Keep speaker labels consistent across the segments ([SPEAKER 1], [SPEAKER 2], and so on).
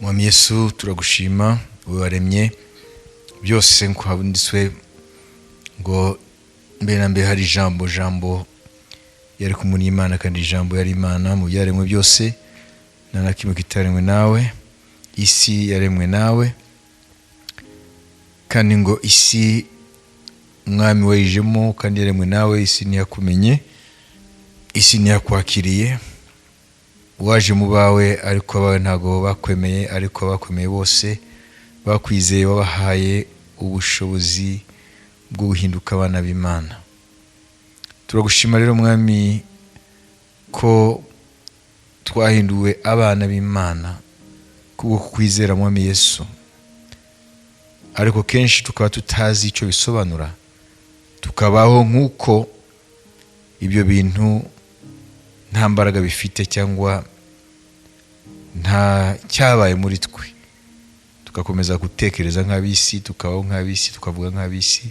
[SPEAKER 1] Mwami Yesu turagushima wowe waremye byose nkwabundiswe ngo mbere na mbere hari jambo yari kumuni Imana kandi jambo yari Imana mu byaremwe byose na kimwe kitaremwe nawe isi yaremwe nawe kandi ngo isi mwami wayijemo kandi yaremwe nawe isi ntiyakumenye isi ntiyakwakiriye waje mu bawe ariko abawe ntago bakwemeye ariko bakwemeye bose bakwizeye wabahaye ubushobozi bwo guhinduka abana b'Imana. Turagushima rero mwami ko twahinduwe abana b'Imana kubwo kwizera mwami Yesu, ariko kenshi tukaba tutazi icyo bisobanura, tukabaho nk'uko ibyo bintu nta mbaraga bifite cyangwa nta cyabaye muri twe, tugakomeza gutekereza nk'abisi, tukabaho nk'abisi, tukavuga nk'abisi.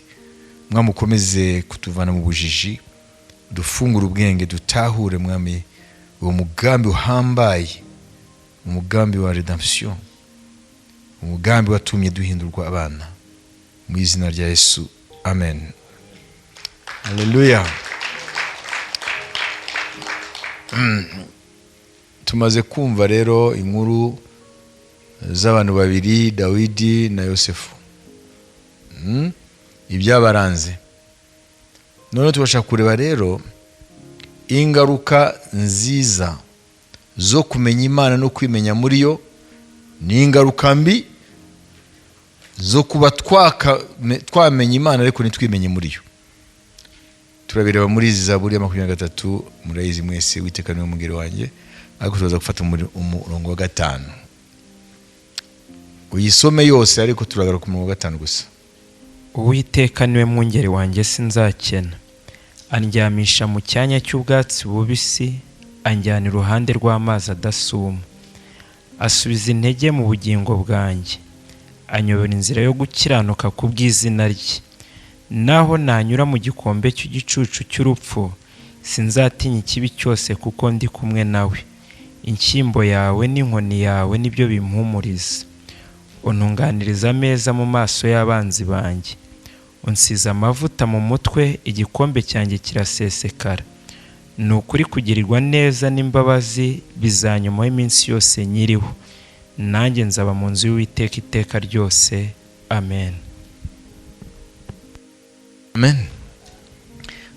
[SPEAKER 1] Mwamukomeze kutuvana mu bujiji, dufungura ubwenge, dutahure mwami uwo mugambi uhambaye, umugambi wa redemption, umugambi watumye duhindurwa abana, mu izina rya Yesu, amen. Haleluya. Tumaze kumva rero inkuru z'abantu babiri, Dawidi na Yosefu, ibyabaranze. None tubasha kureba rero ingaruka nziza zo kumenya Imana no kwimenya muri yo, ni ingaruka mbi zo kuba twamenya Imana ariko ntitwimenye muri yo. Turabireba muri Zaburi ya 23, murayizi mwese, Uwiteka niwe mungeri wanjye, ariko tuza gufata umurongo wa 5. Uyisome yose ariko turagaruka ku murongo wa 5 gusa.
[SPEAKER 2] Uwiteka niwe mungeri wanjye sinzakena, andyamisha mu cyanya cy'ubwatsi bubisi, anjyana iruhande rw'amazi adasuma, asubiza intege mu bugingo bwanjye, anyobora inzira yo gukiranuka ku bw'izina rye. Naho nanyura mu gikombe cy'igicucu cy'urupfu, sinzatinya ikibi cyose kuko ndi kumwe nawe. Inshyimbo yawe n'inkoni yawe nibyo bimpumuriza. Untunganiriza ameza mu maso y'abanzi banjye, unsiza amavuta mu mutwe, igikombe cyanjye kirasesekara. Ni ukuri kugirirwa neza n'imbabazi bizanyomaho iminsi yose nyiriho, nanjye nzaba mu nzu y'Uwiteka iteka ryose, amen.
[SPEAKER 1] Amen.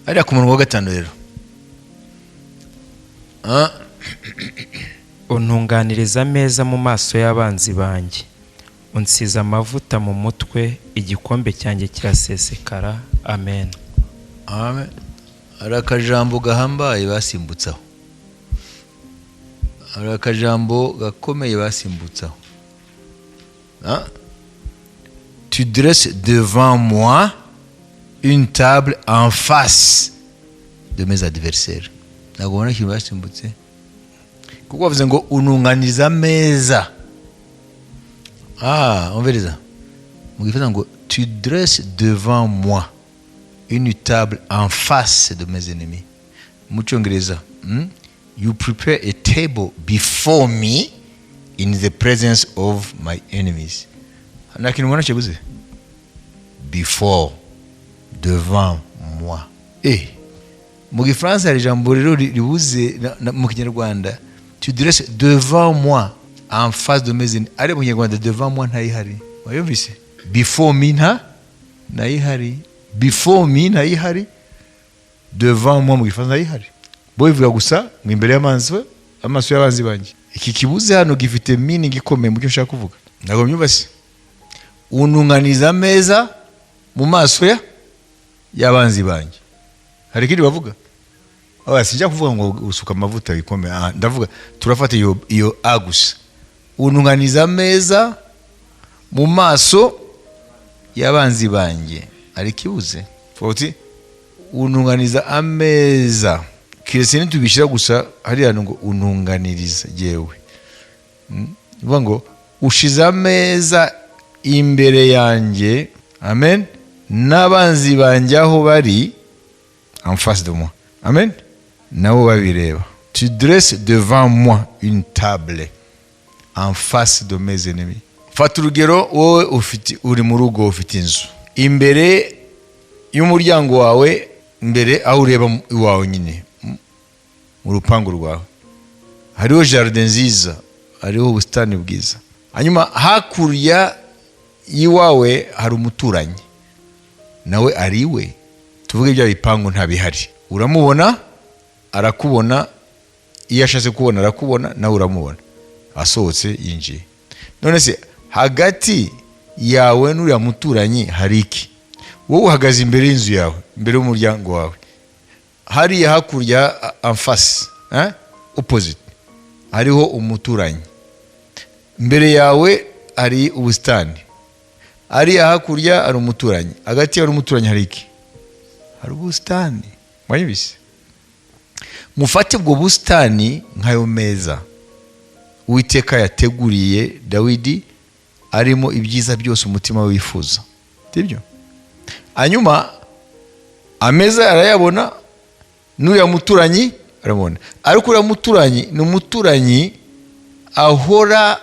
[SPEAKER 1] Ariya ku murongo wa 5 rero,
[SPEAKER 2] untunganiriza ameza mu maso y'abanzi banjye, unsiza amavuta mu mutwe, igikombe cyanjye kirasesekara, amen.
[SPEAKER 1] Amen. Ari akajambo gahambaye basimbutsaho, ari akajambo gakomeye basimbutsaho. Tu dresses devant moi une table en face de mes adversaires. Nagobona ikintu basimbutse kuko bavuze ngo ununganiza ameza. Onvereza mugifata ngo tu dresses devant moi une table en face de mes ennemis. Mu Cyongereza, you prepare a table before me in the presence of my enemies. Nakintu mbona cyebuze before, devant moi. Mu Gifaransa hari ijambo rero ribuze mu Kinyarwanda, tu dresses devant moi en face de mes ennemis. Ari mu Kinyarwanda devant moi ntayihari. Wayumvise? Before me ntayihari. Before me ntayihari. Devant moi mu Gifaransa ntayihari. Bo bivuga gusa ngo imbere y'amaso y'abanzi banjye. Iki kibuze hano gifite meaning ikomeye mu cyo nshaka kuvuga. Ntabwo myumvase. Ununganiza ameza mu maso y'abanzi banjye. Hari ikindi bavuga? Sijya kuvuga ngo usuka amavuta bikomeye. Ndavuga turafata iyo agusa. Ununganiza ameza mu maso y'abanzi banjye. Ari kibuze. Foti ununganiza ameza. Kirese ntubishira gusa hari hano ngo ununganiriza yewe. Bivuga ngo ushiza ameza imbere yanjye, amen, n'abanzi banjye aho bari en face de moi, amen, nabo babireba. Tu dresses devant moi une table en face de mes ennemis. Fata urugero, wowe uri mu rugo, ufite inzu, imbere y'umuryango wawe, imbere aho ureba iwawe nyine mu rupangu rwawe hariho jardin nziza, hariho ubusitani bwiza. Hanyuma hakurya y'iwawe hari umuturanyi, nawe ari iwe, tuvuge bya bipangu nta bihari, uramubona, arakubona, iyo ashatse kubona arakubona, nawe uramubona, asohotse yinjiye. None se hagati yawe n'uriya muturanyi hari iki? Wowe uhagaze imbere y'inzu yawe, imbere y'umuryango wawe, hariya hakurya en face, opposite, hariho umuturanyi, imbere yawe hari ubusitani, hariya hakurya hari umuturanyi, hagati yawe n'umuturanyi hari iki? Hari ubusitani. Mwayibise? Mufate ubwo busitani nk'ayo meza Uwiteka yateguriye Dawidi, arimo ibyiza byose umutima wifuza, sibyo? Hanyuma ameza arayabona, n'uriya muturanyi arabona, ariko uriya muturanyi ni umuturanyi ahora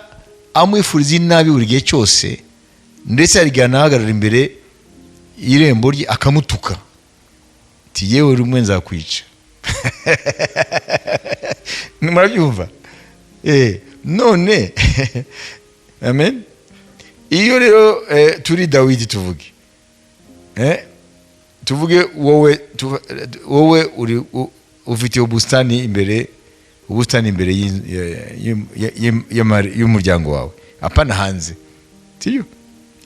[SPEAKER 1] amwifuriza inabi buri gihe cyose, ndetse harigana ahagarara imbere y'irembo rye akamutuka, ati yewe rumwe nzakwica. Murabyumva? None amen. Iyo rero turi Dawidi, tuvuge wowe uri ufite ubustani imbere y'umuryango wawe, apana hanze, tiyo.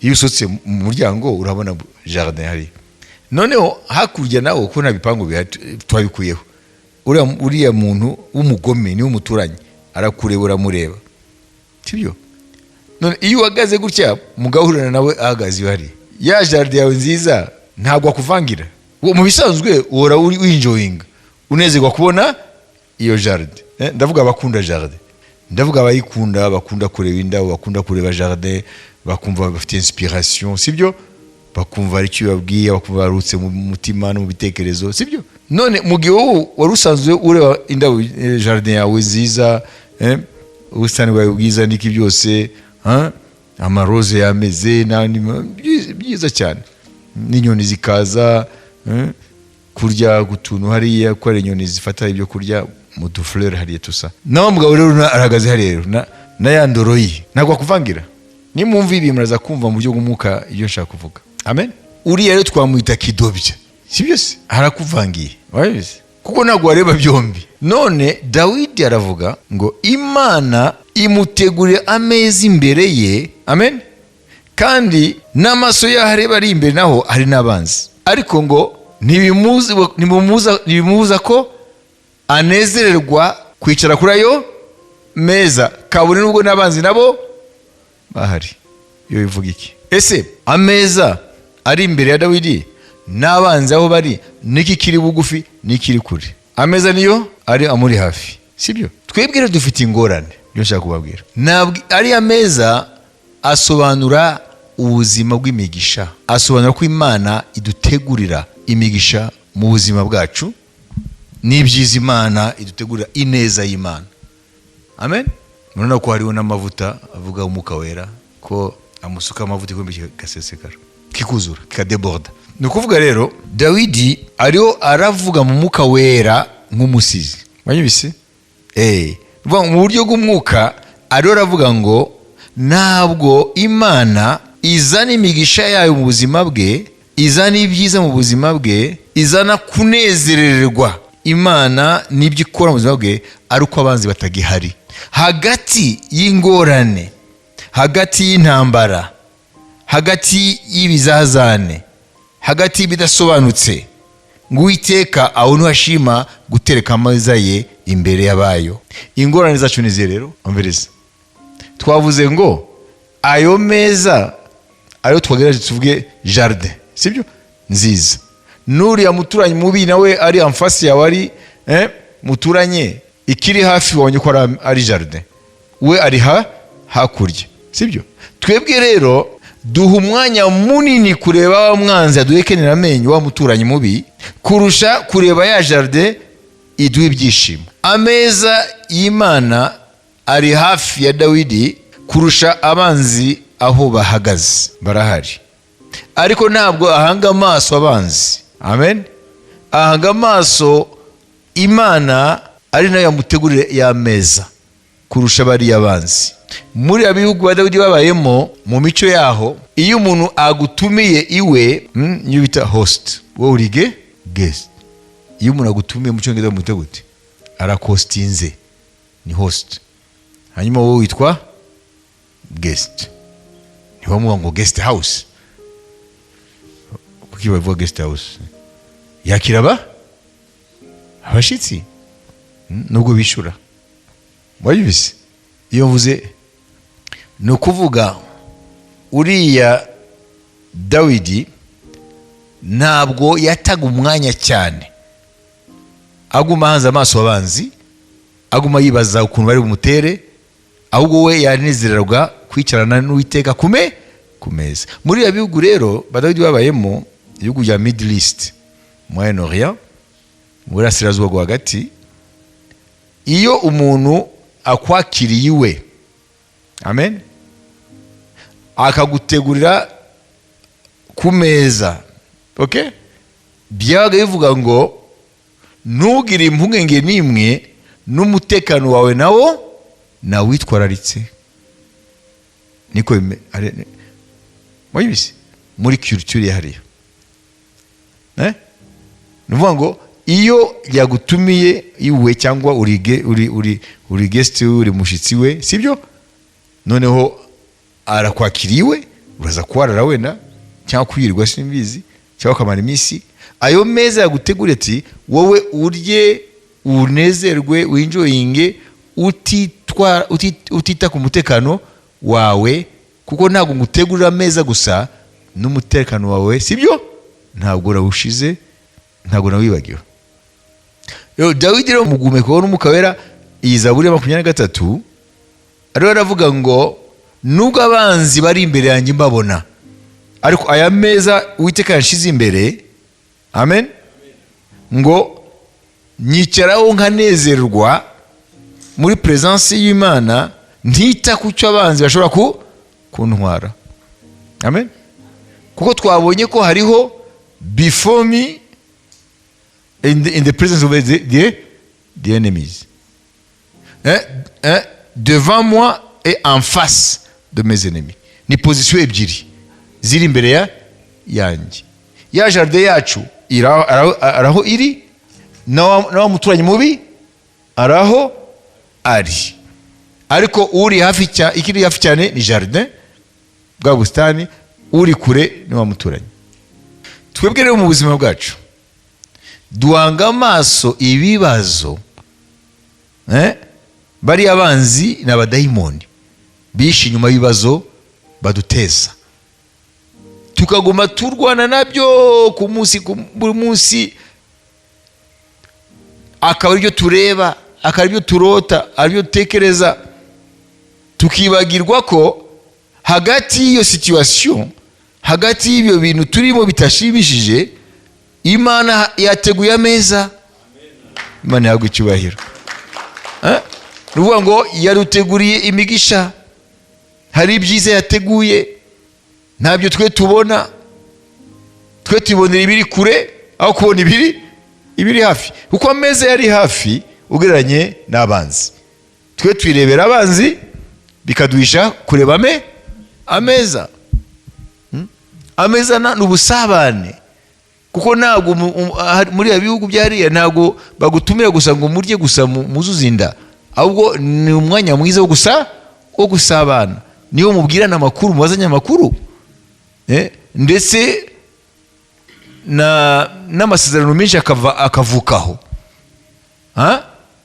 [SPEAKER 1] Iyo usotse mu muryango urabona jardin hari. Noneho hakurya nawo ko nta bipangu twabikuyeho, uriya muntu w'umugome ni umuturanyi, arakureba, uramureba, sibyo? None iyo uhagaze gutya mugahurana nawe ahagaze hari, ya jardin yawe nziza ntabwo akuvangira. Mu bisanzwe uhora winjoyinga, unezerwa kubona iyo jardin. Ndavuga abakunda jardin, ndavuga abayikunda, bakunda kureba indabo, bakunda kureba jardin, bakumva bafite inspiration, sibyo? Bakumva ari cyo babwiye, bakumva barutse mu mutima no mu bitekerezo, sibyo? None mu gihe wowe wari usanzwe ureba indabo, jardin yawe nziza, ubusitani bwawe bwiza n'iki byose, amarose yameze byiza cyane, n'inyoni zikaza kurya gutuntu hariya, ko ari inyoni zifata ibyo kurya mu dufleur hariya tusa. Nawe mugabo rero arahagaze hariya na ya ndoro ye, ntabwo akuvangira. Nimwumva ibi muraza kumva mu buryo bw'umwuka iyo nshaka kuvuga. Amen. Uriya rero twamwita kidobya, sibyo se? Harakuvangiye, wabizi, kuko ntabwo wareba byombi. None Dawidi aravuga ngo Imana imutegurira ameza imbere ye, amen, kandi n'amaso ye areba ari imbere, naho hari n'abanzi, ariko ngo ntibimubuza ko anezererwa kwicara kuri ayo meza, kabone n'ubwo n'abanzi nabo bahari. Iyo bivuga iki? Ese ameza ari imbere ya Dawidi n'abanzi aho bari, niki kiri bugufi n'ikiri kure? Ameza niyo ari amuri hafi, sibyo? Twebwe rero dufite ingorane, iyo nshaka kubabwira. Ntabwo ari ameza asobanura ubuzima bw'imigisha, asobanura ko Imana idutegurira imigisha mu buzima bwacu, n'ibyiza Imana idutegurira ineza y'Imana. Amen. Murabona ko hariho n'amavuta avuga umwuka wera, ko amusuka amavuta ikombe kigasesekara, kikuzura, kikadeborda. Ni ukuvuga rero Dawidi ariho aravuga mu mwuka wera nk'umusizi. Mwanyibise? Mu buryo bw'umwuka ariho aravuga ngo ntabwo Imana izana imigisha yayo mu buzima bwe, izana ibyiza mu buzima bwe, izana kunezererwa Imana n'ibyo ikora mu buzima bwe ari uko abanzi batagihari. Hagati y'ingorane, hagati y'intambara, hagati y'ibizazane, hagati y'ibidasobanutse, ngo Uwiteka aho nuhashima gutereka ameza ye imbere y'abayo. Ingorane zacu ni ze rero, umviriza. Twavuze ngo ayo meza ayo twagerageje tuvuge jardin, sibyo? Nziza. Nuriya muturanyi mubi nawe ari en face yawe, ari muturanye ikiri hafi, wabonye ko ari jardin, we ari hakurya, sibyo? Twebwe rero duha umwanya munini kureba wa mwanzi aduhekenera amenyo, wa muturanyi mubi, kurusha kureba ya jardin iduha ibyishimo. Ameza y'Imana ari hafi ya Dawidi kurusha abanzi aho bahagaze. Barahari, ariko ntabwo ahanga amaso abanzi. Amen. Ahanga amaso Imana, ari nayo yamutegurira y'ameza kurusha bariya abanzi. Muri abihugu ba Dawidi babayemo, mu mico yaho, iyo umuntu agutumiye iwe, iyo bita host, wowe uri guest. Iyo umuntu agutumiye mu cyongereza bamwita gute? Arakostinze, ni host. Hanyuma wowe witwa guest. Ntibamuha ngo guest house. Kuki bavuga guest house? Yakira abashitsi nubwo bishura. Wayibise? Iyo mvuze ni ukuvuga uriya Dawidi ntabwo yataga umwanya cyane aguma hanze amaso abanzi, aguma yibaza ukuntu bari bumutere, ahubwo we yanezererwa kwicarana n'Uwiteka ku meza. Muri ya bihugu rero Dawidi babayemo, ibihugu bya Middle East, Moyen Orient, mu burasirazuba bwo hagati, iyo umuntu akwakiriye iwe, amen, akagutegurira ku meza, okay, byabaga bivuga ngo ntugire impungenge n'imwe, n'umutekano wawe nawo nawitwararitse. Niko mwibise muri culture hariya. Nuvuga ngo iyo yagutumiye iwe cyangwa uri guest, uri mushitsi we, sibyo? Noneho arakwakiriwe, uraza kwarara wenda cyangwa kwirirwa simbizi, cyangwa kamara iminsi. Ayo meza yaguteguriye ati wowe urye, unezerwe, winjoyinge, utita ku mutekano wawe, kuko ntabwo ngutegurira meza gusa, n'umutekano wawe, sibyo? Ntabwo urawushize, ntabwo nawibagiwe. Dawidi rero mugumeko n'Umwuka Wera, iyi Zaburi 23 ariho aravuga ngo nubwo abanzi bari imbere yanjye mbabona, ariko aya meza Uwiteka yanshize imbere, amen, ngo nyicaraho nkanezerwa muri presence y'Imana, ntita ku cyo abanzi bashobora kuntwara. Amen. Kuko twabonye ko hariho before me, in the presence of the enemies, devant moi et en face de mes ennemis. Ni position ebyiri ziri imbere yanjye. Ya jardin yacu araho iri, na muturanyi mubi araho ari, ariko uri hafi cyane, ikiri hafi cyane ni jardin bwa bustani, uri kure ni wa muturanyi. Twebwe rero mu buzima bwacu duhanga amaso ibibazo, bari abanzi n'abadayimoni bishe inyuma y'ibibazo baduteza, tukaguma turwana nabyo ku munsi, buri munsi, akaba aribyo tureba, akaba aribyo turota, aribyo dutekereza, tukibagirwa ko hagati y'iyo situation, hagati y'ibyo bintu turimo bitashimishije, Imana yateguye ameza. Imana yagwa icyubahiro. Nuvuga ngo yaruteguriye imigisha, hari ibyiza yateguye, ntabyo twe tubona. Twe tubonera ibiri kure aho kubona ibiri hafi, kuko ameza yari hafi ugereranye n'abanzi. Twe twirebera abanzi bikaduhisha kureba ameza. Ameza n'ubusabane, kuko ntabwo muri ya bihugu byariya ntabwo bagutumira gusa ngo murye gusa muzuze inda, ahubwo ni umwanya mwiza wo gusabana. Niyo mubwirana amakuru, mubazanya amakuru, ndetse n'amasezerano menshi akavukaho,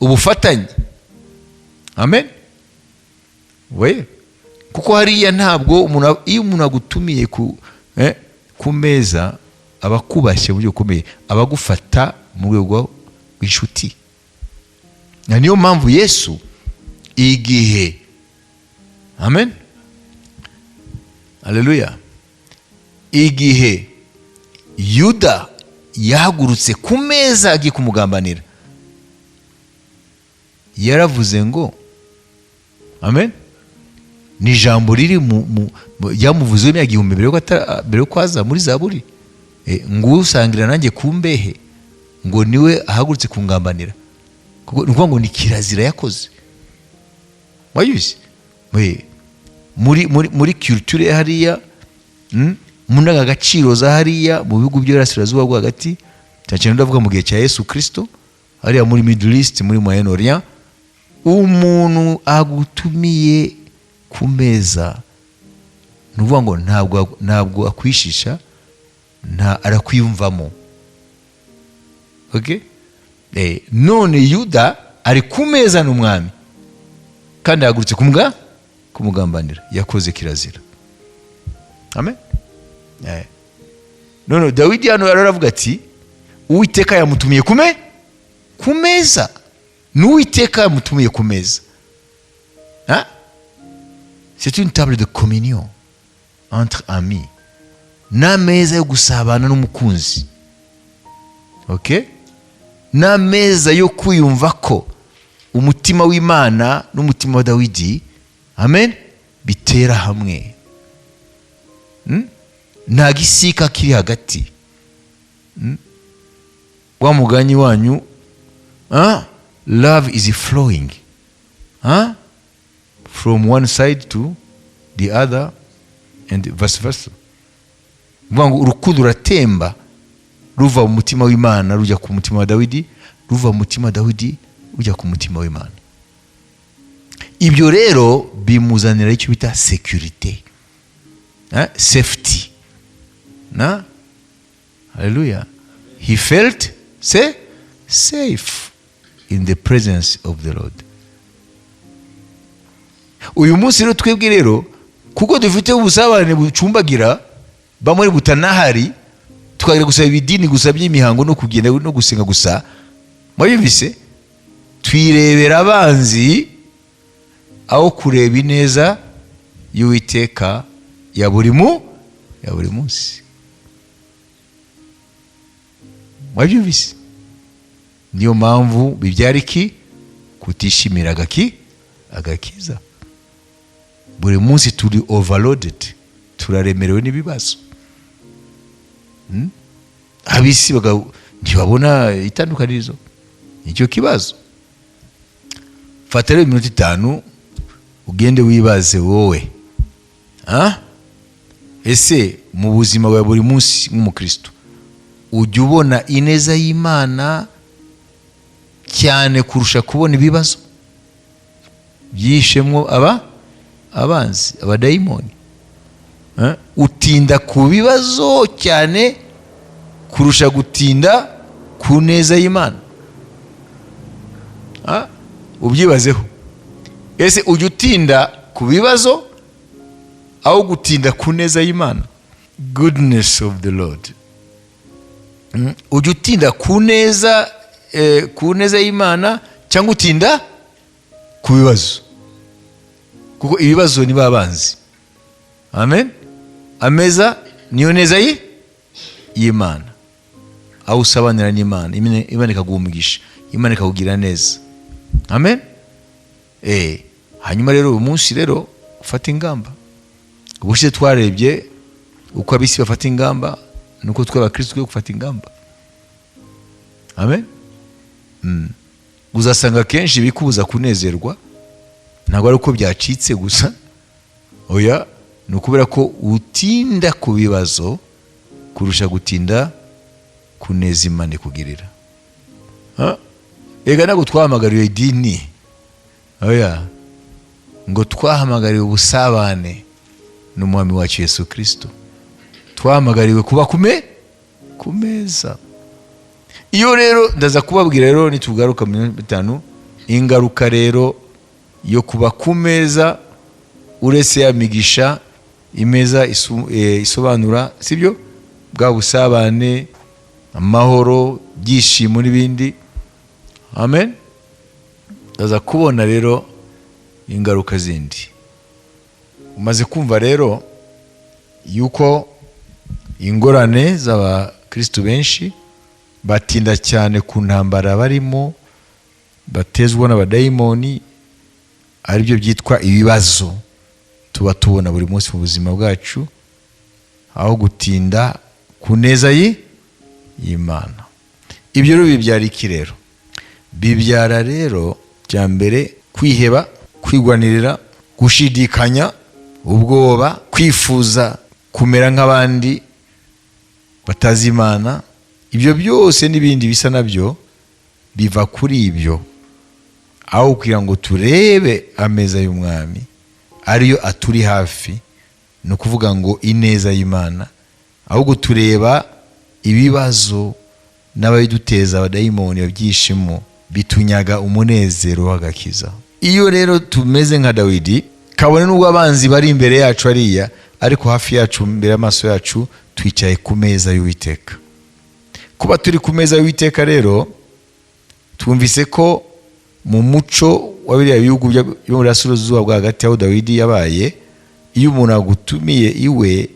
[SPEAKER 1] ubufatanye. Amen. We, kuko hariya ntabwo iyo umuntu agutumiye ku meza, abakubashye buryo ukomeye, abagufata mu rwego rw'inshuti. Niyo mpamvu Yesu igihe, amen, haleluya, igihe Yuda yahagurutse ku meza agiye kumugambanira, yaravuze ngo amen. Ni ijambo riri ryamuvuzeho imyaka 1000 mbere yo kwaza muri Zaburi. Ngo usangira nanjye ku mbehe ngo niwe ahagurutse kungambanira. Kuko ni ngo ni kirazira yakoze. Mwayuzi muri culture hariya, munaga gaciro za hariya mu bihugu by'Iburasirazuba bwo hagati, cyane ndavuga mu gihe cya Yesu Kristo, hariya muri Middle East, muri Moyen Orient, umuntu agutumiye ku meza nuvuga ngo ntabwo akwishisha, arakwiyumvamo. Okay? None Yuda ari ku meza n'umwami kandi yagurutse kumugambanira, yakoze kirazira. Amen. None Dawidi hano aravuga ati Uwiteka yamutumiye ku meza. N'Uwiteka yamutumiye ku meza. C'est une table de communion entre amis. N'ameza yo gusabana n'umukunzi. Okay? N'ameza yo kwiyumva ko umutima w'Imana n'umutima wa Dawidi, amen, bitera hamwe. Nta gisika kiri hagati. Wa muganyi wanyu, love is flowing from one side to the other and vice versa. Ngo urukundo ratemba ruva mu mutima w'Imana rujya ku mutima wa Dawidi, ruva mu mutima wa Dawidi ujya ku mutima w'Imana. Ibyo rero bimuzanira icyo bita security, safety. Hallelujah. He felt safe in the presence of the Lord. Uyu munsi rero twebwe rero kuko dufite ubusabane bucumbagira, bamwe butanahari, tukagira gusaba ibidini, gusaba imihango no kugenda no gusenga gusa, mwabivise twirebera abanzi aho kureba ineza y'Uwiteka ya buri munsi. Mwabivise niyo mpamvu bibyara iki kutishimira agakiza. Buri munsi turi overloaded, turaremerewe n'ibibazo. Abisi ntibabona itandukanirizo, nicyo kibazo. Fata rero iminota 5 ugende wibaze wowe, ese mu buzima bwa buri munsi nk'umukristo ujya ubona ineza y'Imana cyane kurusha kubona ibibazo byishemwo abanzi, abadayimoni? Utinda ku bibazo cyane kurusha gutinda ku neza y'Imana? Ubyibazeho. Ese ujya utinda ku bibazo aho gutinda ku neza y'Imana? Goodness of the Lord. Ujya utinda ku neza y'Imana cyangwa utinda ku bibazo? Kuko ibibazo ni babanzi. Amen. Ameza niyo neza y'Imana. Aho usabanira n'Imana, Imana ikaguha umugisha, Imana ikakugira neza. Amen. Hanyuma rero uyu munsi rero ufata ingamba. Ubushize twarebye uko abisi bafata ingamba, nuko tw'abakristo twe gufata ingamba. Amen. Uzasanga kenshi bikubuza kunezerwa ntabwo ari uko byacitse gusa, oya, ni ukubera ko utinda ku bibazo kurusha gutinda kuneza Imana ikugirira. Ega ntabwo twahamagariwe idini, oya, ngo twahamagariwe ubusabane n'Umwami wacu Yesu Kristo. Twahamagariwe kuba ku meza. Iyo rero ndaza kubabwira rero nitugaruka mu 5 ingaruka rero yo kuba ku meza, uretse ya migisha imeza isobanura, sibyo, bwa busabane, amahoro, byishimo n'ibindi. Amen. Ndaza kubona rero ingaruka zindi. Umaze kumva rero yuko ingorane z'abakristo benshi batinda cyane ku ntambara barimo, batezwa n'abadayimoni, aribyo byitwa ibibazo tuba tubona buri munsi mu buzima bwacu, aho gutinda ku neza y'Imana. Ibyo rero bibyara iki rero? Bibyara rero cya mbere kwiheba, kwigwanirira, gushidikanya, ubwoba, kwifuza kumera nk'abandi batazi Imana. Ibyo byose n'ibindi bisa nabyo biva kuri ibyo, aho kugira ngo turebe ameza y'umwami ariyo aturi hafi, ni ukuvuga ngo ineza y'Imana, ahubwo tureba ibibazo n'ababiduteza abadayimoni babyishimo bitunyaga umunezero w'agakiza. Iyo rero tumeze nka Dawidi, kabone n'ubwo abanzi bari imbere yacu ariya, ariko hafi yacu, imbere y'amaso yacu twicaye ku meza y'Uwiteka. Kuba turi ku meza y'Uwiteka rero, twumvise ko mu muco wa biriya bihugu byo mu burasirazuba bwa hagati aho Dawidi yabaye, iyo umuntu agutumiye iwe,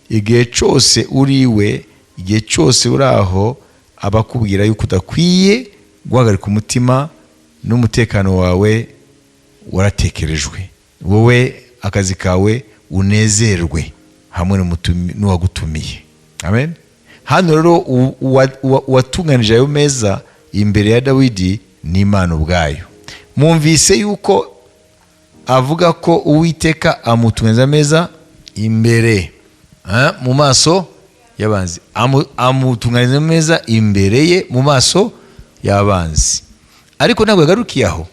[SPEAKER 1] igihe cyose uri iwe, igihe cyose uri aho, aba akubwira yuko udakwiye guhagarika umutima, n'umutekano wawe waratekerejwe, wowe akazi kawe unezerwe hamwe n'uwagutumiye. Amen. Hano rero uwatunganije ayo meza imbere ya Dawidi ni Imana ubwayo. Mwumvise yuko avuga ko Uwiteka amutunganiriza ameza imbere mu maso y'abanzi, amutunganiriza ameza imbere ye mu maso y'abanzi. Ariko ntabwo yagarukiye aho,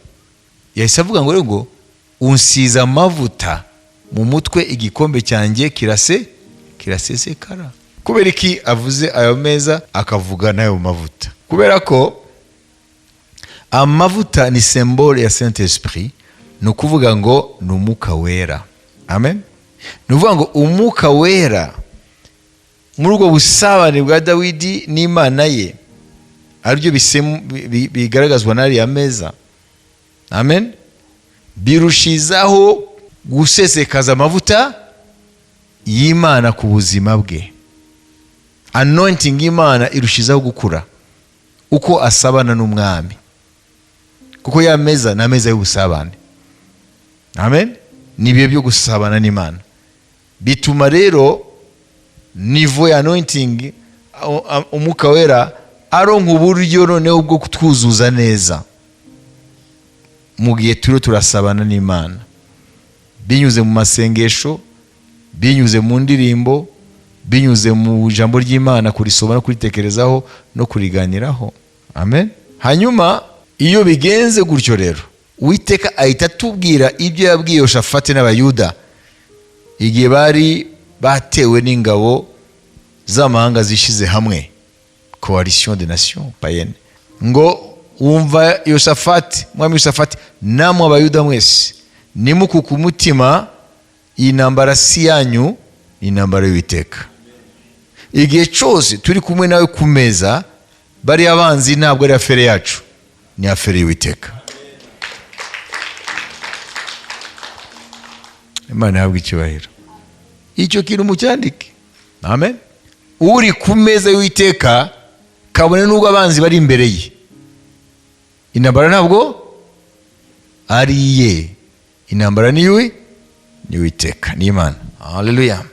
[SPEAKER 1] yahise avuga ngo unsize amavuta mu mutwe, igikombe cyanjye kirasesekara. Kubera iki avuze ayo meza akavuga n'ayo mavuta? Kubera ko amavuta ni symbole ya Saint Esprit, ni ukuvuga ngo ni umwuka wera. Amen. Ni ukuvuga ngo umwuka wera muri ubwo busabane bwa Dawidi n'Imana ye, aribyo bigaragazwa n'ariya meza. Amen. Birushizaho gusesekaza amavuta y'Imana ku buzima bwe. Anointing y'Imana irushizaho gukura uko asabana n'umwami, kuko ya meza ni ameza y'ubusabane. Amen. Ni ibihe byo gusabana n'Imana, bituma rero nivo ya anointing, umwuka wera aronka uburyo noneho bwo kutwuzuza neza mu gihe turasabana n'Imana, binyuze mu masengesho, binyuze mu ndirimbo, binyuze mu ijambo ry'Imana, kurisoma no kuritekerezaho no kuriganiraho. Amen. Hanyuma iyo bigenze gutyo rero, Uwiteka ahita atubwira ibyo yabwiye Yoshafati n'Abayuda igihe bari batewe n'ingabo z'amahanga zishize hamwe, coalition des nations païennes, ngo wumva Yoshafati, mwami Yoshafati, namwe Abayuda mwese nimukuka umutima, iyi ntambara si yanyu, intambara y'Uwiteka. Igihe cyose turi kumwe nawe ku meza, bari abanzi ntabwo ari afere yacu, ni afere y'Uwiteka. Imana yahabwa icyubahiro. Icyo kintu mucyandike. Amen. Uri ku meza y'Uwiteka, kabone n'ubwo abanzi bari imbere ye, intambara ntabwo ari iye, intambara ni Uwiteka, ni Imana. Haleluya.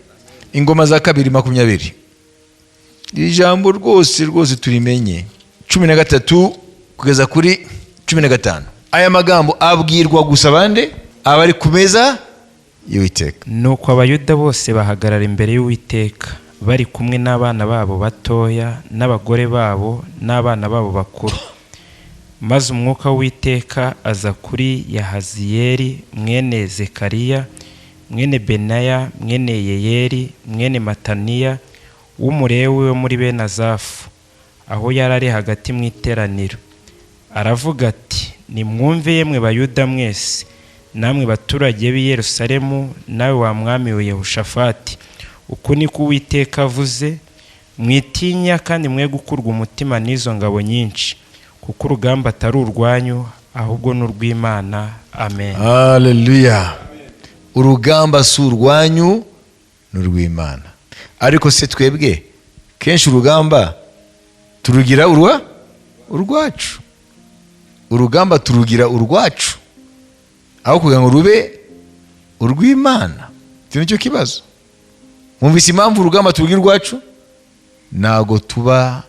[SPEAKER 1] Ingoma za 2:20. Iri jambo rwose turimenye, 13 kugeza kuri 15. Aya magambo abwirwa gusa bande? Abari ku meza y'Uwiteka.
[SPEAKER 2] Nuko Abayuda bose bahagarara imbere y'Uwiteka, bari kumwe n'abana babo batoya, n'abagore babo, n'abana babo bakuru. Maze umwuka w'Uwiteka aza kuri Yahaziyeli mwene Zekariya, mwene Benaya, mwene Yeyeli, mwene Mataniya, w'umulewi wo muri bene Azafu, aho yari ari hagati mu iteraniro. Aravuga ati, nimwumve yemwe Bayuda mwese, namwe baturage b'i Yerusalemu, nawe wa mwami wa Yehoshafati, uku niko Uwiteka avuze, mwitinya kandi mwe gukurwa umutima n'izo ngabo nyinshi, kuko urugamba atari urwanyu, ahubwo n'urw'Imana. Amen.
[SPEAKER 1] Haleluya. Urugamba si urwanyu, n'urw'Imana. Ariko se twebwe kenshi urugamba turugira urwacu, urugamba turugira urwacu, aho kugira ngo rube urw'Imana. Icyo nicyo kibazo. Mwumvise impamvu urugamba turugira urwacu? Ntago tuba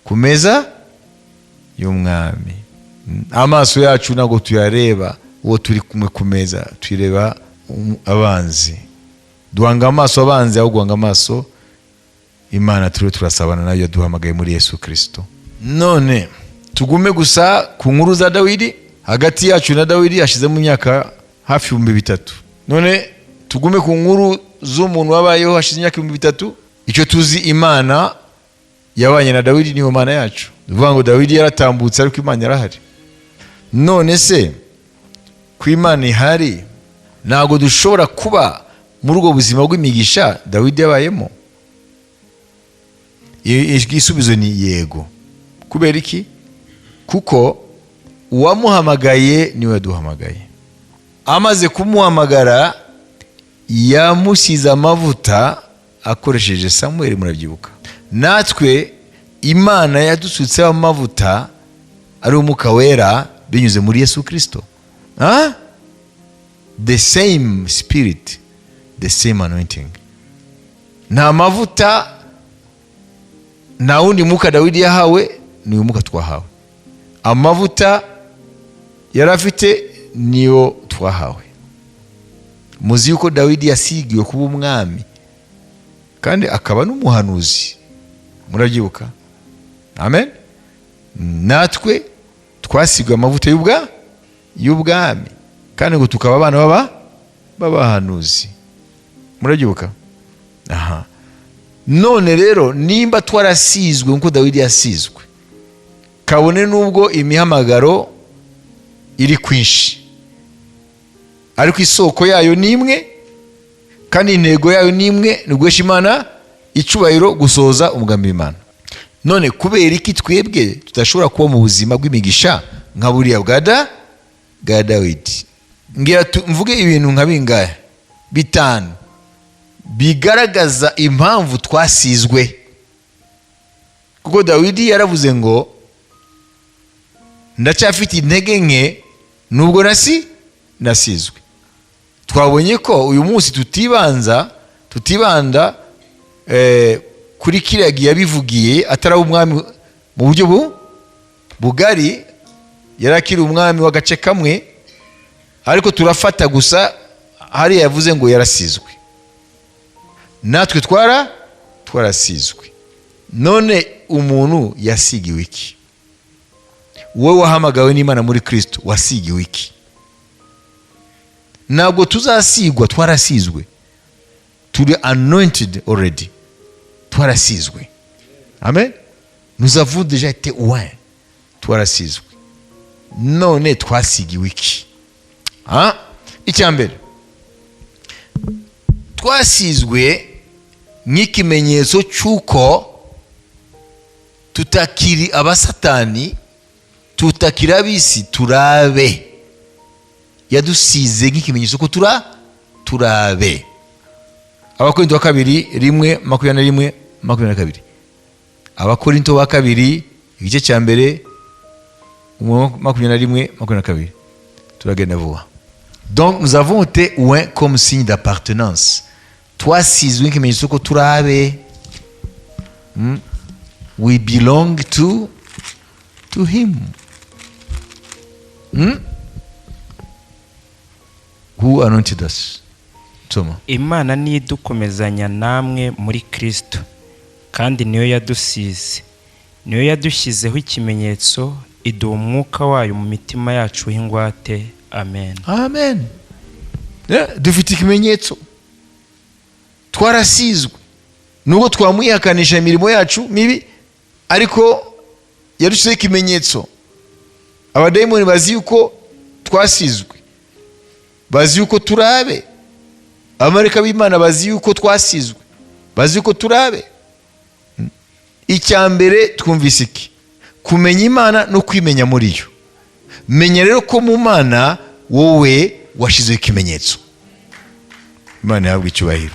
[SPEAKER 1] ku meza y'umwami. Amaso yacu ntago tuyareba uwo turi kumwe ku meza, tuyireba abanzi. Duhanga amaso abanzi aho guhanga amaso Imana turiho turasabana nayo yaduhamagaye muri Yesu Kristo. None tugume gusa ku nkuru za Dawidi. Hagati yacu na Dawidi hashizemo imyaka hafi 3,000. None tugume ku nkuru z'umuntu wabayeho hashize imyaka 3,000. Icyo tuzi, Imana yabanye na Dawidi, niyo Mana yacu. Bivuga ngo Dawidi yaratambutse ariko Imana yarahari. None se ku Imana ihari, ntago dushobora kuba muri ubwo buzima bw'imigisha Dawidi yabayemo? Igisubizo ni yego. Kubera iki? Kuko uwamuhamagaye niwe yaduhamagaye. Amaze kumuhamagara yamusize amavuta akoresheje Samuel, murabyibuka. Natwe Imana yadusutseho amavuta ari umwuka wera binyuze muri Yesu Kristo. The same spirit, the same anointing. Nta mavuta, nta wundi mwuka Dawidi yahawe, ni umwuka twahawe. Amavuta yarafite niyo twahawe. Muzi yuko Dawidi yasigiwe kuba umwami kandi akaba n'umuhanuzi, murabyibuka. Amen. Natwe twasigiwe amavuta y'ubwami kandi ngo tukaba abana b'abahanuzi, murabyibuka. None rero nimba twarasizwe nkuko Dawidi yasizwe, kabone nubwo imihamagaro iri kwinshi, ariko isoko yayo ni imwe kandi intego yayo ni imwe, ni uguhesha Imana icubahiro, gusohoza umugambi w'Imana. None kubera iki twebwe tudashobora kuba mu buzima bw'imigisha nka buriya bwa Dawidi? Ngira mvuge ibintu nka bingahe 5 bigaragaza impamvu twasizwe. Kuko Dawidi yaravuze ngo ndacyafite intege nke nubwo nasizwe. Twabonye ko uyu munsi tutibanda kuri kiriya gihe yabivugiye atari umwami mu buryo bugari, yarakiri umwami w'agace kamwe, ariko turafata gusa hariya yavuze ngo yarasizwe. Natwe twarasizwe. None umuntu yasigiwe iki? Wowe wahamagawe n'Imana muri Kristo wasigiwe iki? Ntabwo tuzasigwa, twarasizwe. Turi anointed already. Twarasizwe. Amen. Nous avons déjà été oint. Twarasizwe. None twasigiwe iki? Icyambere, twasizwe nk'ikimenyetso cy'uko tutakiri abasatani, tutakiri ab'isi, turabe. Yadusize nk'ikimenyetso ko turabe. Abakorinto wa 2:21-22. Abakorinto wa 2 igice cya mbere 21-22. Turagenda vuba. Donc nous avons été oints comme signe d'appartenance. Twasizwe nk'ikimenyetso ko turabe. We belong to him. Who anointed us? Toma.
[SPEAKER 2] Imana niyo idukomezanya namwe muri Kristo, kandi niyo yadusize, niyo yadushyizeho ikimenyetso, iduha umwuka wayo mu mitima yacu w'ingwate. Amen. Amen.
[SPEAKER 1] Dufite ikimenyetso, twarasizwe. Nubwo twamwihakanisha imirimo yacu mibi, ariko yarushizeho ikimenyetso. Abadayimoni bazi yuko twasizwe, bazi yuko turabe. Abamarayika b'Imana bazi yuko twasizwe, bazi yuko turabe. Icyambere twumvise iki? Kumenya Imana no kwimenya muri yo. Menya rero ko mu Mana wowe washizeho ikimenyetso. Imana yahabwa icyubahiro.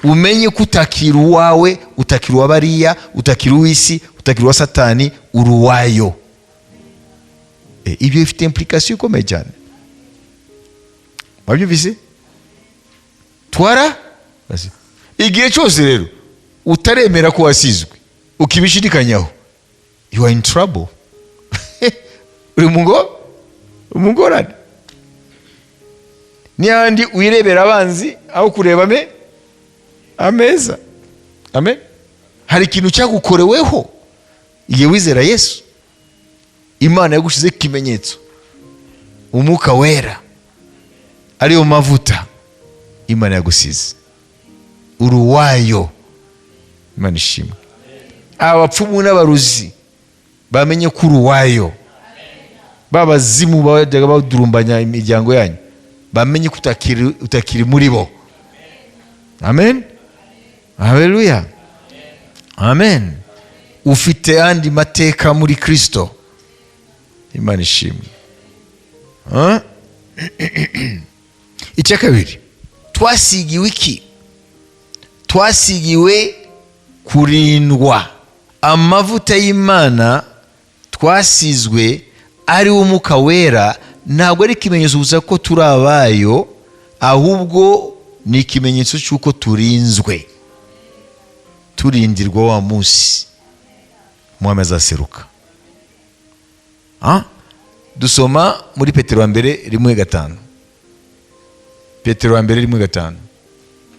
[SPEAKER 1] Umenye ko utakira uwawe, utakira uwabariya, utakira uw'isi, utakira uwa Satani, uruwayo. Ibyo bifite implication ikomeye cyane. wabyumvise? Igihe cyose rero utaremera ko wasizwe ukibishidikanyaho, you are in trouble. Uri umugorane. Niyandi uyirebera abanzi aho kureba ameza. Amen. Hari ikintu cyagukoreweho igihe wizera Yesu. Imana yagushize ikimenyetso, umwuka wera ariyo mavuta. Imana yagusize uruwayo. Imana ishimwe. Abapfumu n'abaruzi bamenye ko uruwayo. Babazimu bajyaga badurumbanya imiryango yanyu bamenye ko utakiri muri bo. Amen. Haleluya. Amen. Ufite andi mateka muri Kristo. Imana ishimwe. Icya kabiri, twasigiwe iki? Twasigiwe kurindwa. Amavuta y'Imana twasizwe ari umwuka wera, ntabwo ari ikimenyetso gusa ko turi abayo, ahubwo ni ikimenyetso cy'uko turinzwe, turindirwa wa munsi Umwami azaseruka. Dusoma muri Petero wa mbere 1:5. Petero wa mbere 1:5.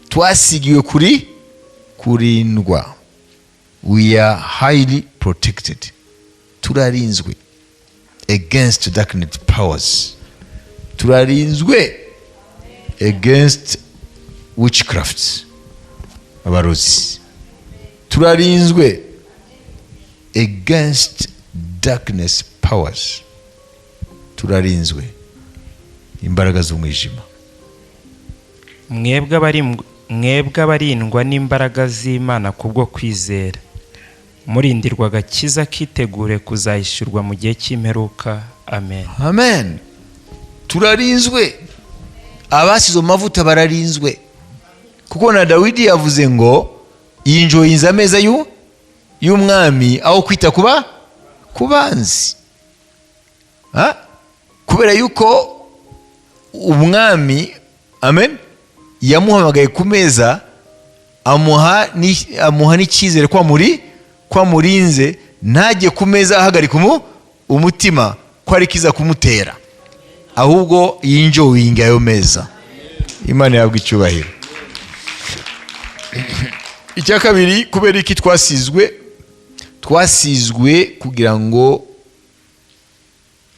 [SPEAKER 1] Twasigiwe kurindwa. We are highly protected. Turarinzwe against darkness powers. Turarinzwe against witchcraft, abarozi. Turarinzwe against darkness powers. Turarinzwe imbaraga z'umwijima.
[SPEAKER 2] Mwebwe abarindwa n'imbaraga z'Imana kubwo kwizera, murindirwa agakiza kitegure kuzahishurwa mu gihe cy'imperuka. Amen.
[SPEAKER 1] Amen. Turarinzwe. Abasize amavuta bararinzwe. Kuko na Dawidi yavuze ngo yinjoyinza ameza y'umwami aho kwita kubanzi. Kubera yuko umwami, amen, yamuhamagaye ku meza, amuha n'icyizere kwa murinze, ntajye ku meza ahagarika umutima ko ari kiza kumutera, ahubwo yinjoyinga ayo meza. Imana yabwa icyubahiro. Icya kabiri, kubera iki twasizwe kugira ngo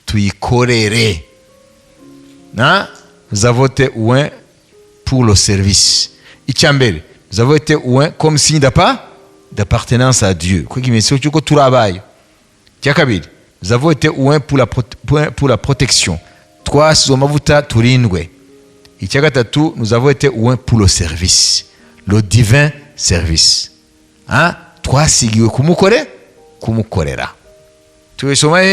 [SPEAKER 1] tuyikorere. Nous avons été oints pour le service. Icya mbere, nous avons été oints comme signe d'appartenance à Dieu. Kwa kimenyetso cyuko turabayo. Icya kabiri, nous avons été oints pour la protection. Twasizwe amavuta turindwe. Icya gatatu, nous avons été oints pour le service, le divin service. Twasigiwe kumukorera. Tubisoma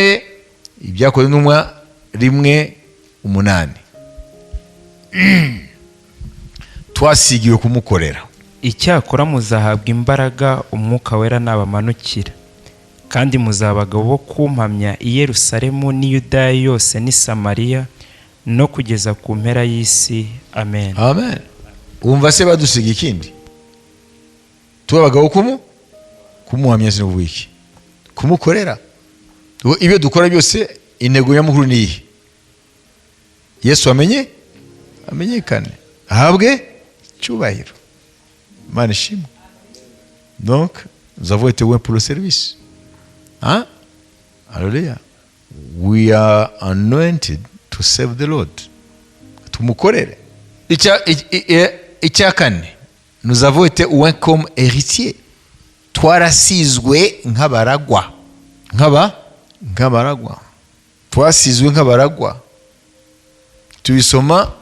[SPEAKER 1] ibyakozwe n'umwa 1:8. Twasigiwe kumukorera.
[SPEAKER 2] Icyakora muzahabwa imbaraga umwuka wera nabamanukira, kandi muzabagabo bo kumpamya i Yerusalemu n'i Yudaya yose n'i Samariya no kugeza ku mpera y'isi. Amen.
[SPEAKER 1] Amen. Umva se badusiga ikindi? Tubagabo kumuhamya sinubwiki. Kumukorera. Ibyo dukora byose intego y'amukuru ni iyi: Yesu amenyekane, ahabwe cyubahiro. Imana ishimwe. Donc nous avons été oints pour le service. Hallelujah. We are anointed to serve the Lord. Tumukorere. Icya kane, nous avons été oints comme héritiers. Twarasizwe nk'abaragwa. Twasizwe nk'abaragwa. Tubisoma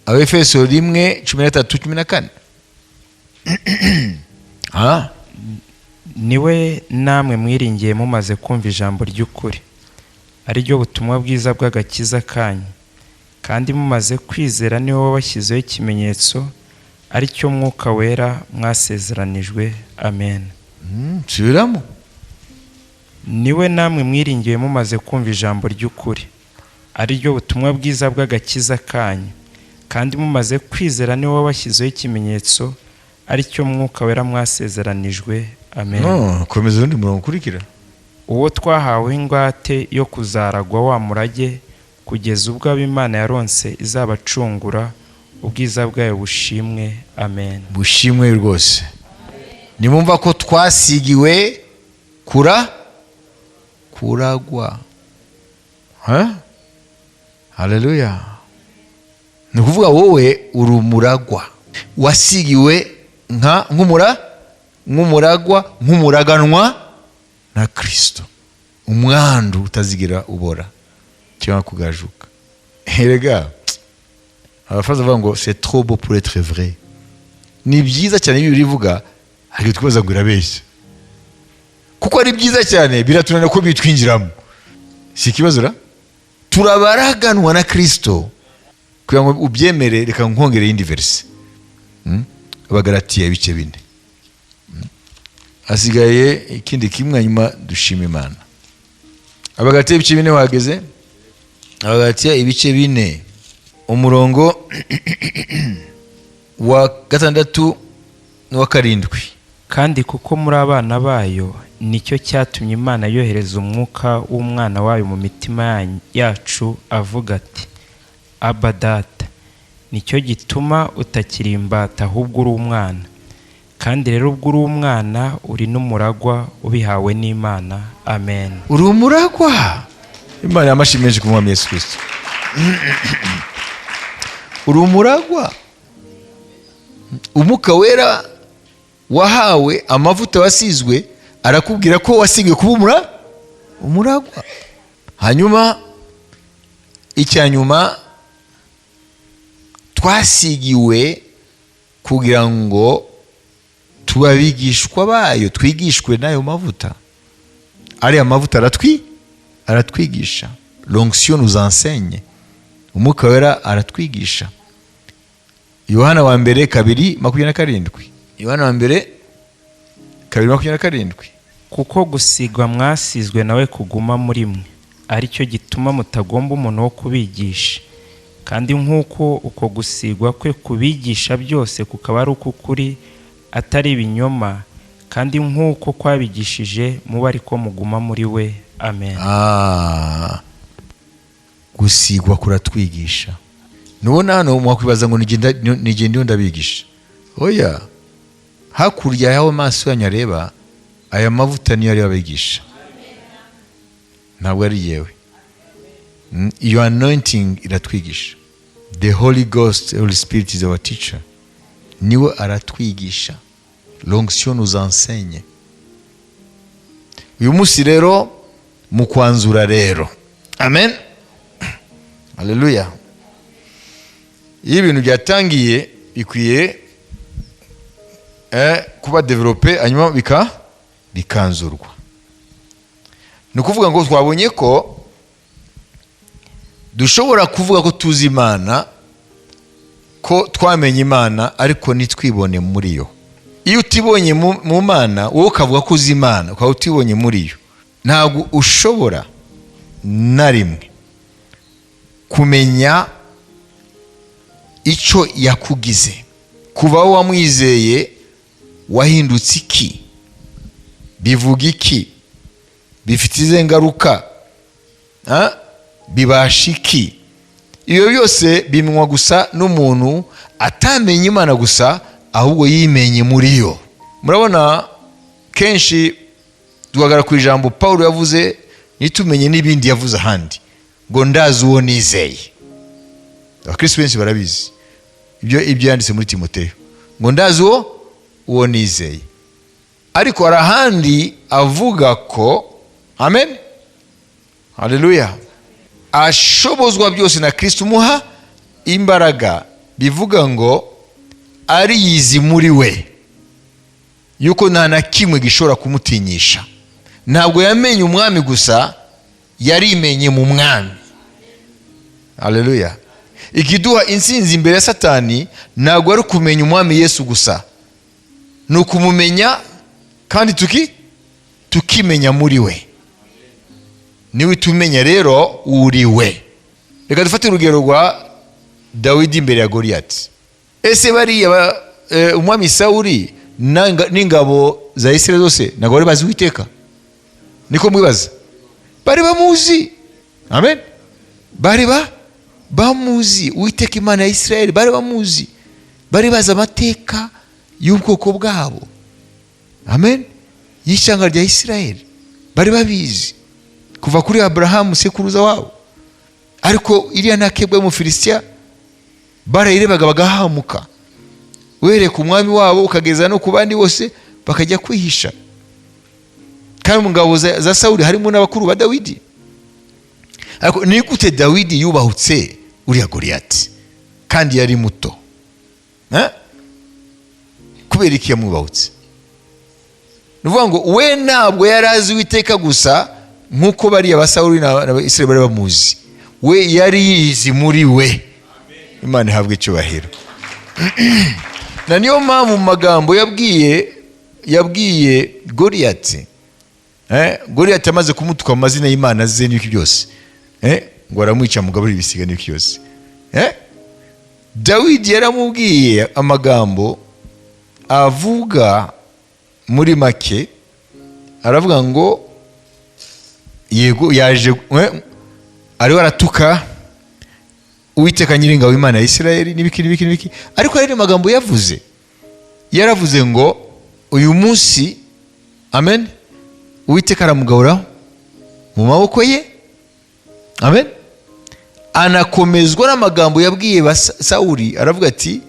[SPEAKER 1] Abefeso 1:13-14.
[SPEAKER 2] Niwe namwe mwiringiye mumaze kumva ijambo ry'ukuri, ari ryo butumwa bwiza bw'agakiza kanyu, kandi mumaze kwizera niwe wabashyizeho ikimenyetso, ari cyo mwuka wera mwasezeranijwe. Amen.
[SPEAKER 1] Subiramo.
[SPEAKER 2] Niwe namwe mwiringiye mumaze kumva ijambo ry'ukuri, ari ryo butumwa bwiza bw'agakiza kanyu, kandi mumaze kwizera niwe wabashyizeho ikimenyetso, ari cyo Mwuka Wera mwasezeranijwe. Amen.
[SPEAKER 1] Komeza urundi murongo ukurikira.
[SPEAKER 2] Uwo twahawe ingwate yo kuzaragwa wa murage, kugeza ubwo Imana yaronse izabacungura, ubwiza bwayo bushimwe. Amen.
[SPEAKER 1] Bushimwe rwose. Nimumva ko twasigiwe kuragwa. Haleluya. Ni kuvuga wowe uri umuragwa, wasigiwe nk'umuragwa, nk'umuraganwa na Kristo, umwandu utazigira ubora cyangwa kugajuka. Erega abafaza bavuga ngo c'est trop beau pour être vrai. Ni byiza cyane iyo urivuga, ariko twibaza ngo irabeshya, kuko ari byiza cyane biratunana ko bitwinjiramo. Si ikibazo ra, turabaraganwa na Kristo. Kugira ngo ubyemere, reka nkongere indi verse. Abagalatiya ibice 4. Asigaye ikindi kimwe, nyuma dushima Imana. Abagalatiya ibice 4 wageze. Abagalatiya ibice 4 umurongo wa 6 n'uwa 7.
[SPEAKER 2] Kandi kuko muri abana bayo, nicyo cyatumye Imana yohereza umwuka w'umwana wayo mu mitima yacu, avuga ati Abba Data. Nicyo gituma utakiri imbata, ahubwo uri umwana. Kandi rero ubwo uri umwana, uri n'umuragwa ubihawe n'Imana. Amen.
[SPEAKER 1] Uri umuragwa. Imana yamashimeje ku Mwami Yesu Kristo. Uri umuragwa. Umwuka Wera wahawe, amavuta wasizwe, arakubwira ko wasigiwe kuba umuragwa. Hanyuma icyanyuma, twasigiwe kugira ngo tubabigishwa bayo, twigishwe n'ayo mavuta. Ari amavuta aratwigisha. L'onction nous enseigne. Umwuka Wera aratwigisha. Yohana wa mbere 2:27. Yohana wa mbere 2:27. Kuko
[SPEAKER 2] gusigwa mwasizwe nawe kuguma muri mwe, ari cyo gituma mutagomba umuntu wo kubigisha. Kandi nk'uko uko gusigwa kwe kubigisha byose kukaba ari ukuri, atari ibinyoma, kandi nk'uko kwabigishije muba ariko muguma muri we. Amen.
[SPEAKER 1] Gusigwa kuratwigisha. Nubona hano mwakwibaza ngo nigende ndiyo ndabigisha. Oya, hakurya yawe maso yanyu areba, aya mavuta niyo ari abigisha, ntabwo ari yewe. Your anointing iratwigisha. The Holy Ghost, Holy Spirit is our teacher. Niwe aratwigisha. L'onction nous enseigne. Uyu munsi rero mu kwanzura rero. Amen. Haleluya. Iyo ibintu byatangiye bikwiye kuba develope, hanyuma bikanzurwa. Ni ukuvuga ngo twabonye ko dushobora kuvuga ko tuzi Imana, ko twamenye Imana, ariko nitwibone muri yo. Iyo utibonye mu Mana, wowe ukavuga ko uzi Imana, ukaba utibonye muri yo, ntabwo ushobora na rimwe kumenya icyo yakugize. Kuva aho wamwizeye wahindutse iki, bivuga iki, bifite izihe ngaruka, bibasha iki. Iyo byose bimenywa gusa n'umuntu atamenye Imana gusa, ahubwo yimenye muri yo. Murabona kenshi duhagarara ku ijambo Paulo yavuze, nitumenye n'ibindi yavuze ahandi, ngo ndazi uwo nizeye. Abakristo benshi barabizi ibyo yanditse muri Timoteyo, ngo ndazi uwo nizeye. Ariko hari ahandi avuga ko, amen, haleluya, ashobozwa byose na Kristo umuha imbaraga. Bivuga ngo ariyizi muri we yuko nta na kimwe gishobora kumutinyisha. Ntabwo yamenye umwami gusa, yarimenye mu mwami. Haleluya. Ikiduha insinzi imbere ya Satani ntabwo ari kumenya umwami Yesu gusa, ni ukumumenya kandi tukimenya muri we. Niwe tumenya rero uri we. reka dufate urugero rwa Dawidi imbere ya Goliyati. Ese bariya umwami Sawuli n'ingabo za Isirayeli zose ntabwo bari bazi Uwiteka? Niko mwibaza? Bari bamuzi. Amen. Bari bamuzi Uwiteka Imana ya Isirayeli, bari bamuzi, bari bazi amateka y'ubwoko bwabo. Amen. Y'ishyanga rya Isirayeli bari babizi kuva kuri Aburahamu sekuruza wabo. Ariko iriya ntakebwe mu Filisitiya barayirebaga bagahamuka, uhereye ku mwami wabo ukageza no ku bandi bose bakajya kwihisha. Kandi mu ngabo za Sawuli harimo n'abakuru ba Dawidi. Ariko ni gute Dawidi yubahutse uriya Goliyati kandi yari muto? Kubera iki yamwubahutse? Nuvuga ngo we ntabwo yari azi Uwiteka gusa nk'uko bariya ba Sawuli na Isirayeli bari bamuzi, we yari yizi muri we. Imana ihabwe icyubahiro. Na niyo mpamvu mu magambo yabwiye Goliyati, Goliyati amaze kumutuka mu mazina y'Imana ze n'ibiki byose, ngo aramwica mugaburira ibisiga n'ibiki byose, Dawidi yaramubwiye amagambo avuga muri make, aravuga ngo yego yaje ariwe aratuka Uwiteka Nyiringabo Imana ya Isirayeli n'ibiki. Ariko hari amagambo yaravuze ngo uyu munsi, amen, Uwiteka aramugabura mu maboko ye. Amen. Anakomezwa n'amagambo yabwiye ba Sawuli, aravuga ati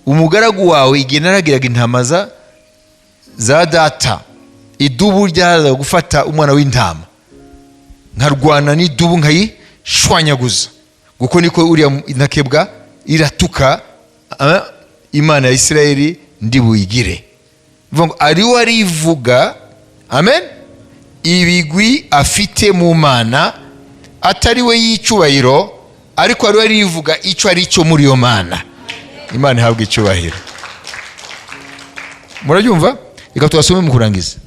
[SPEAKER 1] umugaragu wawe igihe naragiraga intama za data, idubu ryaza gufata umwana w'intama, nkarwana n'idubu nkayishwanyaguza, kuko niko uriya ntakebwa iratuka Imana ya Isirayeli ndi buyigire. Ariwe arivuga, amen, ibigwi afite mu Mana, atari we y'icyubahiro, ariko ariwe arivuga icyo ari cyo muri iyo Mana. Imana ihabwe icyubahiro. Murabyumva? Reka tubasome mu kurangiza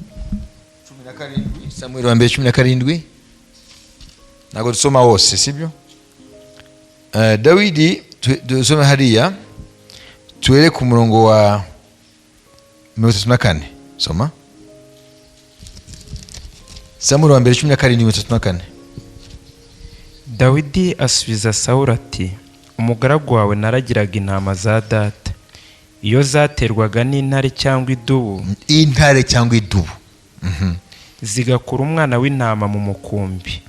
[SPEAKER 1] 17 Samuel wa mbere 17. Ntabwo dusoma wose, sibyo? Dawidi dusome hariya tuere ku murongo wa 34. Soma Samuel wa mbere 17:34.
[SPEAKER 2] Dawidi asubiza Sawuli ati, umugaragu wawe naragiraga intama za data, iyo zaterwaga n'intare cyangwa idubu, zigakura umwana w'intama mu mukumbi,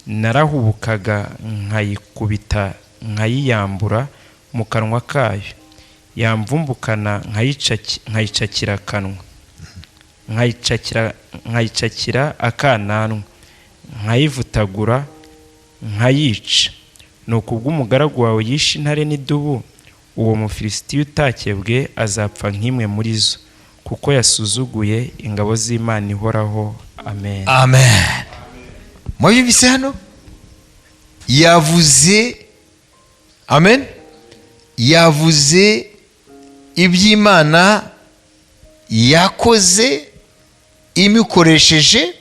[SPEAKER 2] narahubukaga nkayikubita nkayiyambura mu kanwa kayo, yamvumbukana nkayicakira akanwa, nkayicakira akananwa, nkayivutagura nkayica. Nuko ubwo umugaragu wawe yishe intare n'idubu, uwo Mufilisitiya utakebwe azapfa nk'imwe muri zo, kuko yasuzuguye ingabo z'Imana ihoraho. Amen.
[SPEAKER 1] Amen. Mwabibise hano yavuze, amen, yavuze iby'Imana yakoze imikoresheje.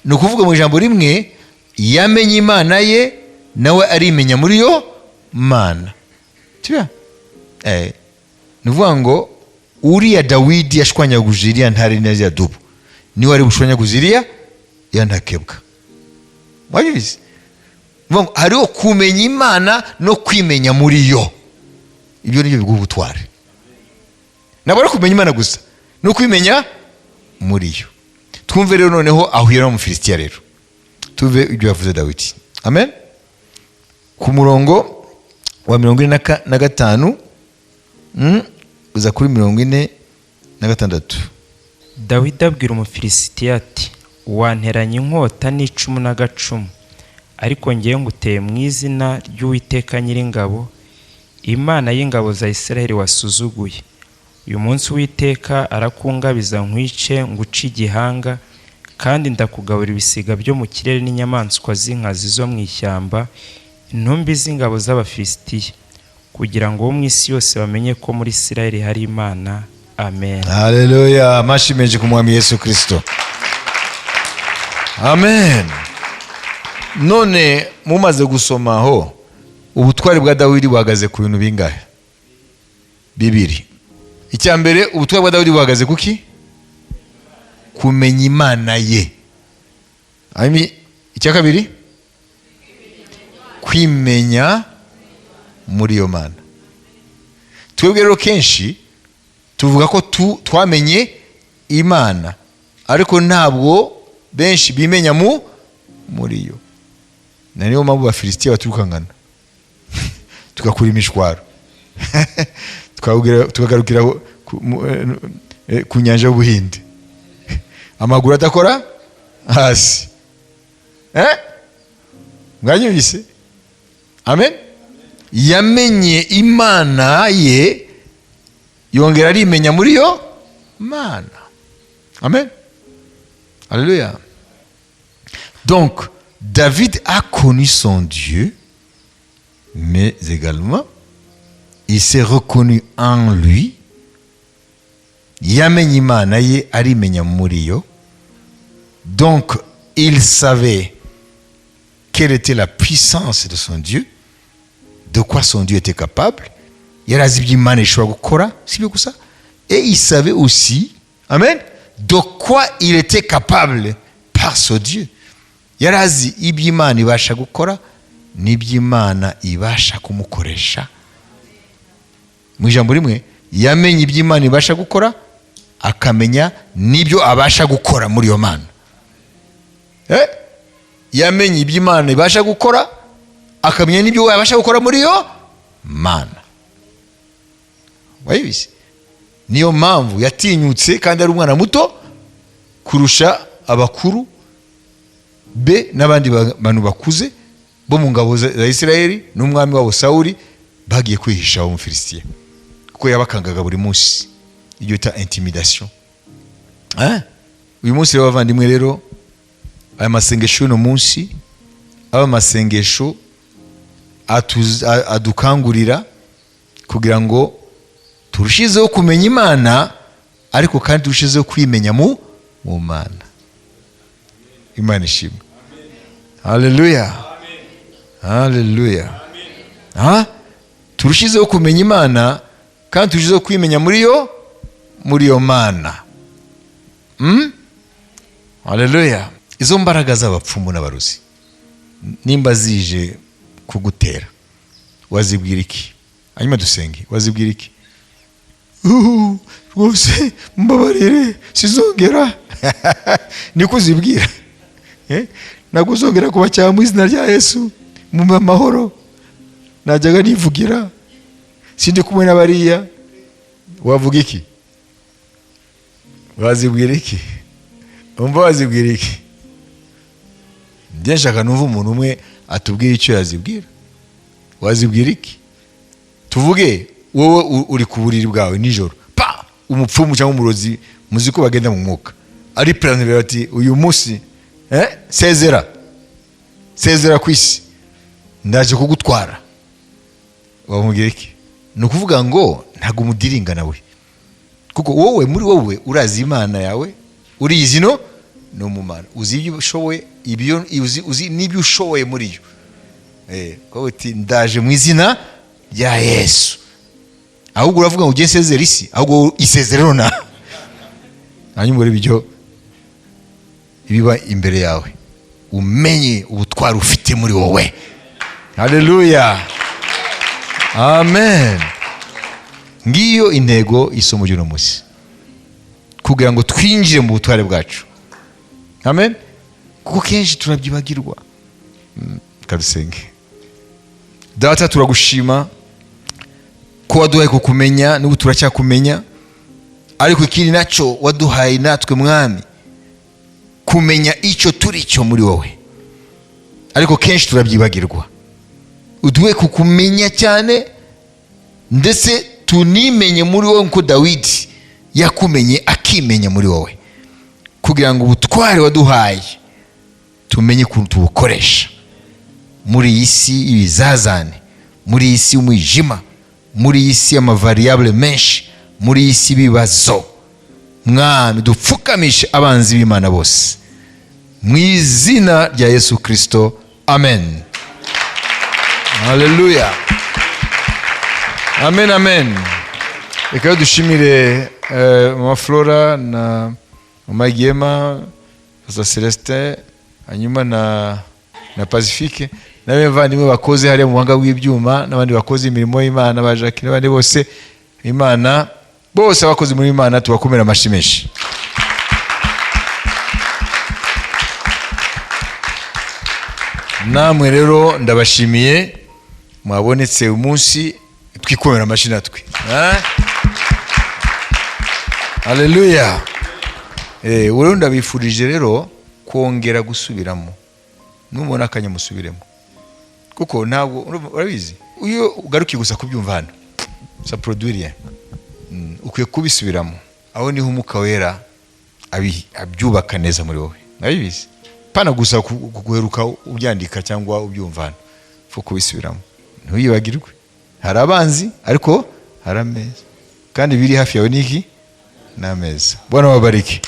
[SPEAKER 1] Ni ukuvuga mu ijambo rimwe, yamenye Imana ye nawe arimenya muri yo Mana. Tiba ni ukuvuga ngo uriya Dawidi yashwanyaguje iriya ntare n'iriya dubu, niwe ari bushwanyaguze iriya ntakebwa. Mwabizi? Hariho kumenya Imana no kwimenya muri yo. Ibyo nibyo biguha ubutware. Ntabwo ari kumenya Imana gusa, no kwimenya muri yo. Twumve rero noneho ahuye n'Umufilisitiya rero. Tuve ibyo yavuze Dawidi. Amen. Ku murongo wa 45 uza kuri 46.
[SPEAKER 2] Dawidi abwira Umufilisitiya ati, wanteranye inkota n'icumu n'agacumu, ariko ngiye nguteye mu izina ry'Uwiteka Nyiringabo, Imana y'ingabo za Isirayeli wasuzuguye. Uyu munsi Uwiteka arakungabiza nkwice nguce igihanga, kandi ndakugabura ibisiga byo mu kirere n'inyamaswa z'inkazi zo mu ishyamba, intumbi z'ingabo z'Abafilisitiya, kugira ngo bo mu isi yose bamenye ko muri Isirayeli hari Imana. Amen.
[SPEAKER 1] Haleluya. Amashi menshi ku mwami Yesu Kristo. Amen. None mumaze gusomaho ubutware bwa Dawidi buhagaze ku bintu bingahe? Bibiri. Icya mbere, ubutware bwa Dawidi buhagaze kuki? Kumenya Imana ye. Icya kabiri, kwimenya muri iyo Mana. Twebwe rero kenshi tuvuga ko twamenye Imana, ariko ntabwo benshi bimenya muri yo. Na niyo mpamvu Abafilisitiya baturukangana tugakura imishwaro tukagarukira ku nyanja y'Ubuhinde, amaguru adakora hasi. Mwanyumvise? Amen. Yamenye Imana ye, yongera arimenya muri yo Mana. Amen. Alléluia. Donc, David a connu son Dieu, mais également, il s'est reconnu en lui. Yamenye Imana ye, arimenya muri yo. Donc, il savait quelle était la puissance de son Dieu, de quoi son Dieu était capable. Yarazi iby'Imana ishobora gukora, si byo gusa. Et il savait aussi, amen, de quoi il était capable par ce Dieu. Yarazi iby'Imana ibasha gukora n'iby'Imana ibasha kumukoresha. Mu ijambo rimwe, yamenye iby'Imana ibasha gukora, akamenya n'ibyo abasha gukora muri yo Mana. Yamenye iby'Imana ibasha gukora, akamenya n'ibyo abasha gukora muri yo Mana. Wayibise? Niyo mpamvu yatinyutse kandi ari umwana muto kurusha abakuru be n'abandi bantu bakuze bo mu ngabo za Isirayeli, n'umwami wabo Sawuli bagiye kwihisha mu Filisitiya kuko yabakangaga buri munsi. Iyo ta intimidation. Uyu munsi rero bavandimwe, rero aya masengesho no munsi aba masengesho adukangurira kugira ngo turushizeho kumenya Imana, ariko kandi turushizeho kwimenya mu Mana. Imana ishimwe. Haleluya. Haleluya. Turushizeho kumenya Imana kandi turushizeho kwimenya muri yo Mana. Haleluya. Izo mbaraga z'abapfumu n'abarozi nimba zije kugutera, wazibwira iki? Hanyuma dusenge. Wazibwira iki? Rwose mbabarire, sizongera. Niko uzibwira. Naguzongera kubacyaha mu izina rya Yesu, mu mahoro najyaga nivugira, sindi kumwe n'abariya. Wavuga iki? Wazibwira iki? Umva wazibwira iki? Ndiye nshaka numva umuntu umwe atubwira icyo yazibwira. Wazibwira iki? Tuvuge wowe uri ku buriri bwawe nijoro, umupfumu cyangwa umurozi muzi ko bagenda mu mwuka, ari planere ati uyu munsi sezera ku isi, ndaje kugutwara. Wamubwira iki? Ni ukuvuga ngo ntabwo umudiringa nawe, kuko wowe muri wowe urazi Imana yawe, uriyizi no mu Mana, uzi ibyo ushoboye, uzi n'ibyo ushoboye muri yo. Ko uti ndaje mu izina rya Yesu. Ahubwo uravuga ngo ugiye sezera isi, ahubwo isezerero na. Hanyuma uri bijyo ibiba imbere yawe, umenye ubutwari ufite muri wowe. Haleluya. Amen. Ngiyo intego isomo ry'uno munsi, kugira ngo twinjire mu butware bwacu. Amen. Kuko kenshi turabyibagirwa. Kadusenge. Data, turagushima ko waduhaye kukumenya, n'ubu turacyakumenya, ariko ikindi nacyo waduhaye natwe Mwami kumenya icyo turi cyo muri wowe, ariko kenshi turabyibagirwa. Uduhe kukumenya cyane, ndetse tunimenye muri wowe nko Dawidi yakumenye akimenya muri wowe, kugira ngo ubutware waduhaye tumenye ukuntu tubukoresha muri iyi si y'ibizazane, muri iyi si y'umwijima, muri iyi si y'amavariable menshi, muri iyi si y'ibibazo. Mwami, dupfukamishe abanzi b'Imana bose mu izina rya Yesu Kristo. Amen. Haleluya. Amen, amen. Reka dushimire Mama Flora na Mama Giema, Pastor Celestin, hanyuma na Pacifique, n'abavandimwe bakoze hariya mu buhanga bw'ibyuma, n'abandi bakoze imirimo y'Imana, ba Jacques n'abandi bose Imana, bose abakoze muri Imana tubakomera amashyi menshi. Namwe rero ndabashimiye mwabonetse umunsi, twikomera amashyi natwe. Haleluya. Uro ndabifurije rero kongera gusubiramo, numubona akanya musubiremo, kuko ntabwo urabizi uyo ugarukiye gusa kubyumva hano ça produit rien. Ukwiye kubisubiramo, aho niho Umwuka Wera abyubaka neza muri wowe. Nabibizi pana gusa kuguheruka ubyandika cyangwa ubyumva hano, fo kubisubiramo, ntuyibagirwe. Hari abanzi ariko hari ameza, kandi biri hafi yawe niki n'ameza. Bwana wabariki.